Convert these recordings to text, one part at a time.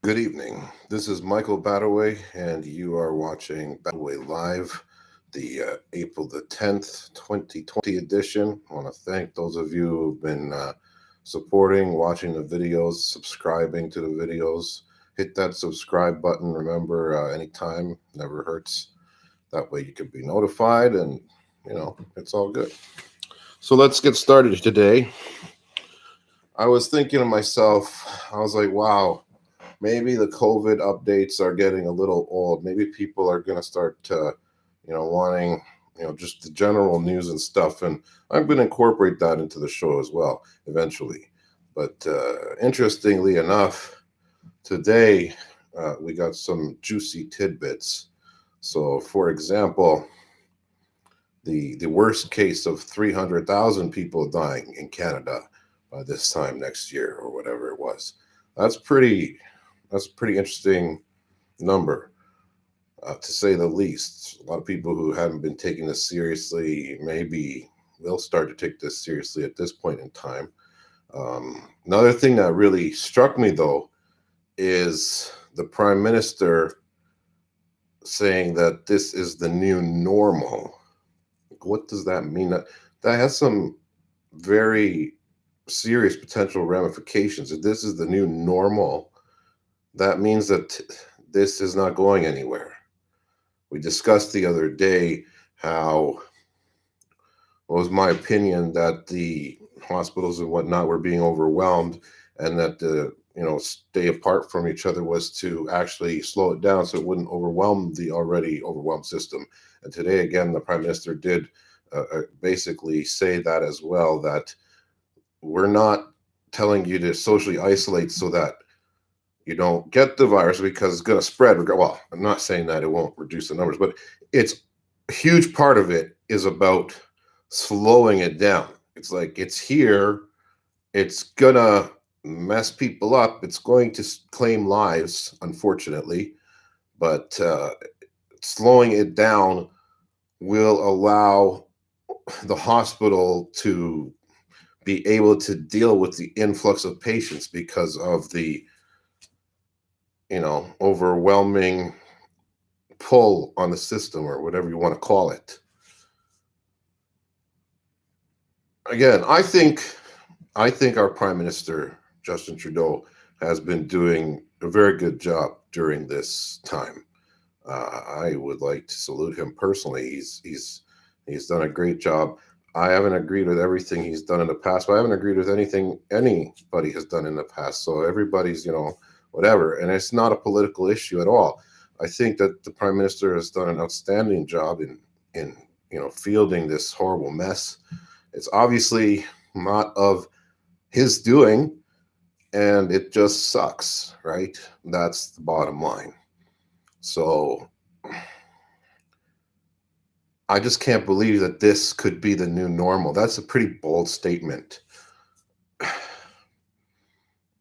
Good evening. This is Michael Badaway, and you are watching Badaway Live, the April the 10th, 2020 edition. I want to thank those of you who've been supporting, watching the videos, subscribing to the videos. Hit that subscribe button. Remember, anytime, never hurts. That way you can be notified, and, it's all good. So let's get started today. I was thinking to myself, I was like, wow. Maybe the COVID updates are getting a little old. Maybe people are going to start, wanting, just the general news and stuff. And I'm going to incorporate that into the show as well eventually. But interestingly enough, today we got some juicy tidbits. So, for example, the worst case of 300,000 people dying in Canada by this time next year or whatever it was. That's a pretty interesting number, to say the least. A lot of people who haven't been taking this seriously maybe will start to take this seriously at this point in time. Another thing that really struck me, though, is the Prime Minister saying that this is the new normal. What does that mean? That has some very serious potential ramifications. If this is the new normal, that means that this is not going anywhere. We discussed the other day how it was my opinion that the hospitals and whatnot were being overwhelmed, and that the stay apart from each other was to actually slow it down so it wouldn't overwhelm the already overwhelmed system. And today, again, the Prime Minister did basically say that as well, that we're not telling you to socially isolate so that you don't get the virus because it's going to spread. Well, I'm not saying that it won't reduce the numbers, but it's a huge part of it is about slowing it down. It's like it's here. It's going to mess people up. It's going to claim lives, unfortunately, but slowing it down will allow the hospital to be able to deal with the influx of patients because of the overwhelming pull on the system, or whatever you want to call it. Again, I think our Prime Minister, Justin Trudeau, has been doing a very good job during this time. I would like to salute him personally. He's done a great job. I haven't agreed with everything he's done in the past, but I haven't agreed with anything anybody has done in the past. So everybody's, whatever. And it's not a political issue at all. I think that the Prime Minister has done an outstanding job in fielding this horrible mess. It's obviously not of his doing, and it just sucks, right? That's the bottom line. So I just can't believe that this could be the new normal. That's a pretty bold statement.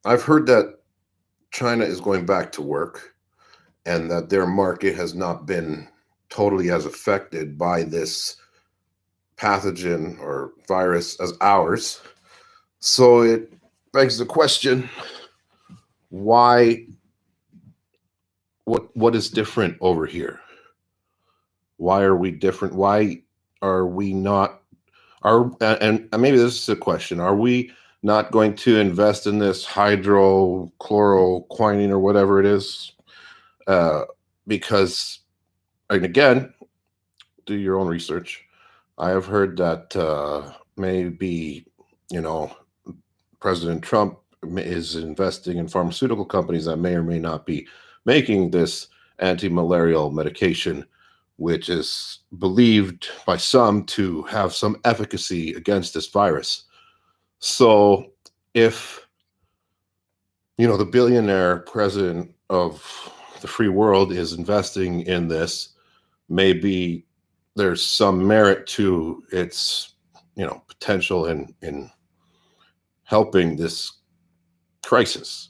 I've heard that China is going back to work, and that their market has not been totally as affected by this pathogen or virus as ours. So it begs the question, why? What is different over here? Why are we different? Why are we not? And maybe this is a question: are we not going to invest in this hydrochloroquine or whatever it is? Because, and again, do your own research. I have heard that maybe, President Trump is investing in pharmaceutical companies that may or may not be making this anti-malarial medication, which is believed by some to have some efficacy against this virus. So if, the billionaire president of the free world is investing in this, maybe there's some merit to its, potential in helping this crisis.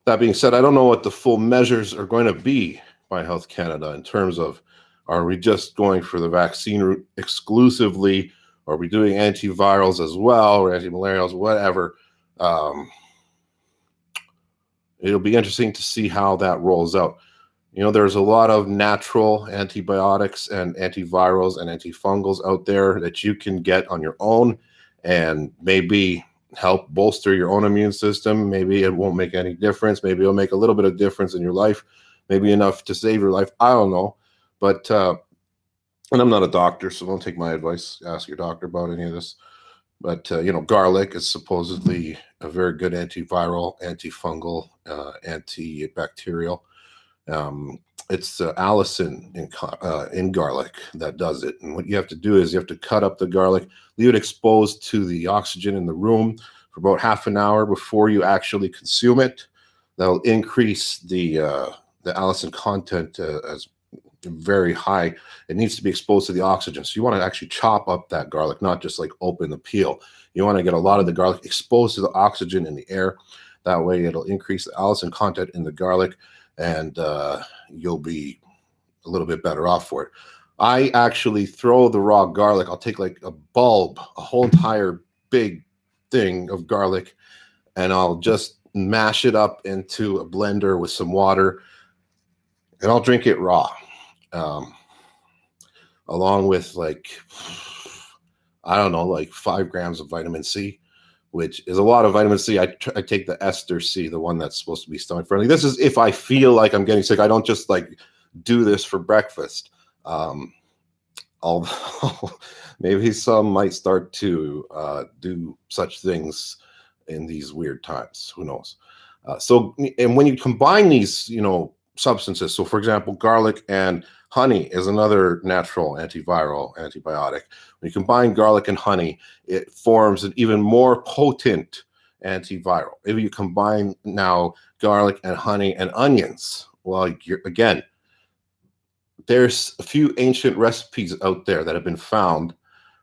That being said, I don't know what the full measures are going to be by Health Canada in terms of, are we just going for the vaccine route exclusively? Are we doing antivirals as well, or antimalarials, whatever? It'll be interesting to see how that rolls out. There's a lot of natural antibiotics and antivirals and antifungals out there that you can get on your own and maybe help bolster your own immune system. Maybe it won't make any difference. Maybe it'll make a little bit of difference in your life, maybe enough to save your life. I don't know. But, and I'm not a doctor, so don't take my advice. Ask your doctor about any of this. But, garlic is supposedly a very good antiviral, antifungal, antibacterial. It's allicin in garlic that does it. And what you have to do is you have to cut up the garlic, leave it exposed to the oxygen in the room for about half an hour before you actually consume it. That'll increase the allicin content as very high. It needs to be exposed to the oxygen. So you want to actually chop up that garlic, not just like open the peel. You want to get a lot of the garlic exposed to the oxygen in the air. That way it'll increase the allicin content in the garlic, and you'll be a little bit better off for it. I actually throw the raw garlic. I'll take like a bulb, a whole entire big thing of garlic, and I'll just mash it up into a blender with some water, and I'll drink it raw. Along with like 5 grams of vitamin C, which is a lot of vitamin C. I take the ester C, the one that's supposed to be stomach friendly. This is if I feel like I'm getting sick. I don't just like do this for breakfast. Although maybe some might start to do such things in these weird times. Who knows? And when you combine these, substances, so for example, garlic and honey is another natural antiviral, antibiotic. When you combine garlic and honey, it forms an even more potent antiviral. If you combine now garlic and honey and onions, well, again, there's a few ancient recipes out there that have been found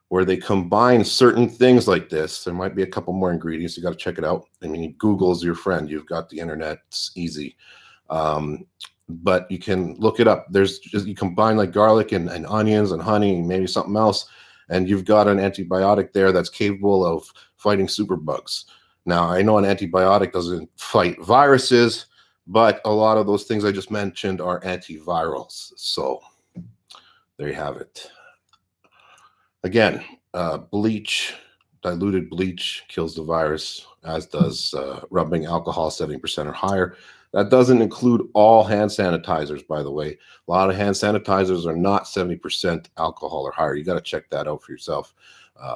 where they combine certain things like this. There might be a couple more ingredients. You got to check it out. I mean, Google's your friend. You've got the internet. It's easy. But you can look it up. You combine like garlic and onions and honey, maybe something else, and you've got an antibiotic there that's capable of fighting superbugs. Now, I know an antibiotic doesn't fight viruses, but a lot of those things I just mentioned are antivirals. So there you have it. Again, bleach, diluted bleach kills the virus, as does rubbing alcohol 70% or higher. That doesn't include all hand sanitizers, by the way. A lot of hand sanitizers are not 70% alcohol or higher. You got to check that out for yourself.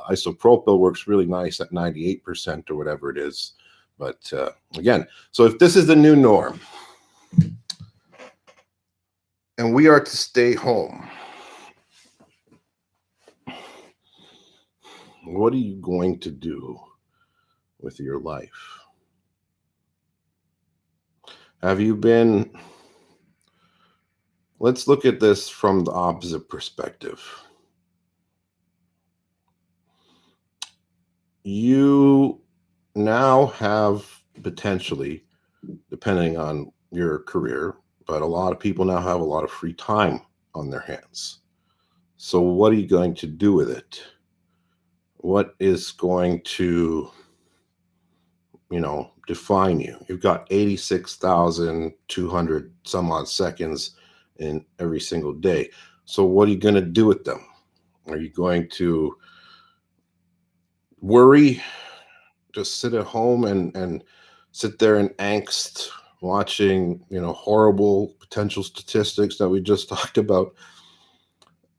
Isopropyl works really nice at 98% or whatever it is. But again, so if this is the new norm and we are to stay home, what are you going to do with your life? Have you been, let's look at this from the opposite perspective. You now have potentially, depending on your career, but a lot of people now have a lot of free time on their hands. So what are you going to do with it? What is going to, define you? You've got 86,200 some odd seconds in every single day. So what are you going to do with them? Are you going to worry, just sit at home and sit there in angst watching, horrible potential statistics that we just talked about?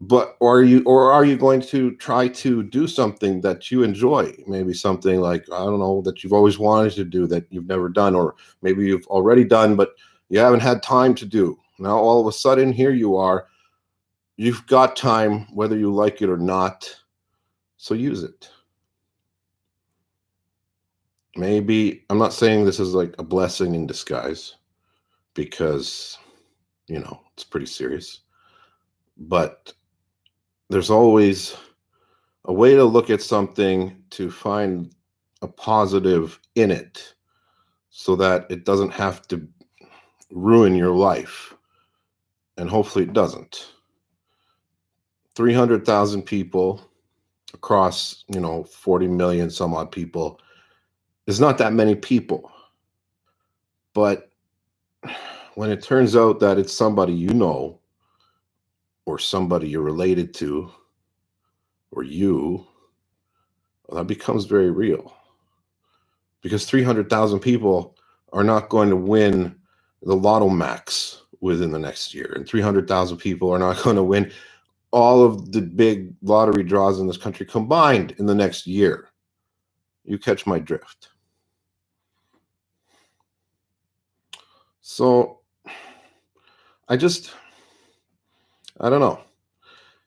But are you going to try to do something that you enjoy? Maybe something like, I don't know, that you've always wanted to do that you've never done, or maybe you've already done, but you haven't had time to do. Now, all of a sudden, here you are. You've got time, whether you like it or not. So use it. Maybe, I'm not saying this is like a blessing in disguise, because, it's pretty serious. But there's always a way to look at something to find a positive in it so that it doesn't have to ruin your life. And hopefully it doesn't. 300,000 people across, 40 million some odd people is not that many people. But when it turns out that it's somebody you know or somebody you're related to or you, well, that becomes very real because 300,000 people are not going to win the Lotto Max within the next year, and 300,000 people are not going to win all of the big lottery draws in this country combined in the next year. You catch my drift. So I don't know.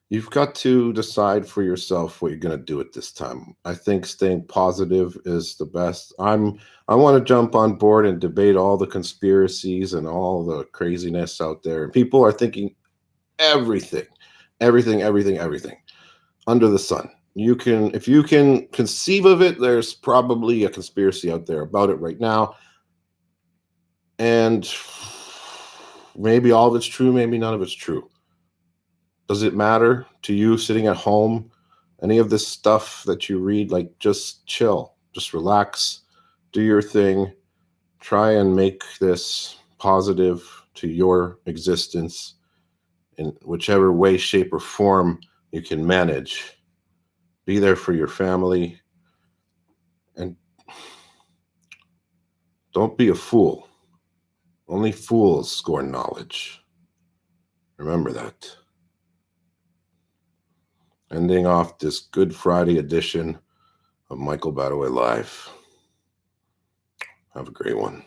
You've got to decide for yourself what you're going to do at this time. I think staying positive is the best. I want to jump on board and debate all the conspiracies and all the craziness out there. And people are thinking everything, everything under the sun. If you can conceive of it, there's probably a conspiracy out there about it right now. And maybe all of it's true, maybe none of it's true. Does it matter to you sitting at home? Any of this stuff that you read, like, just chill, just relax, do your thing, try and make this positive to your existence in whichever way, shape, or form you can manage. Be there for your family, and don't be a fool. Only fools scorn knowledge. Remember that. Ending off this Good Friday edition of Michael Badaway Live. Have a great one.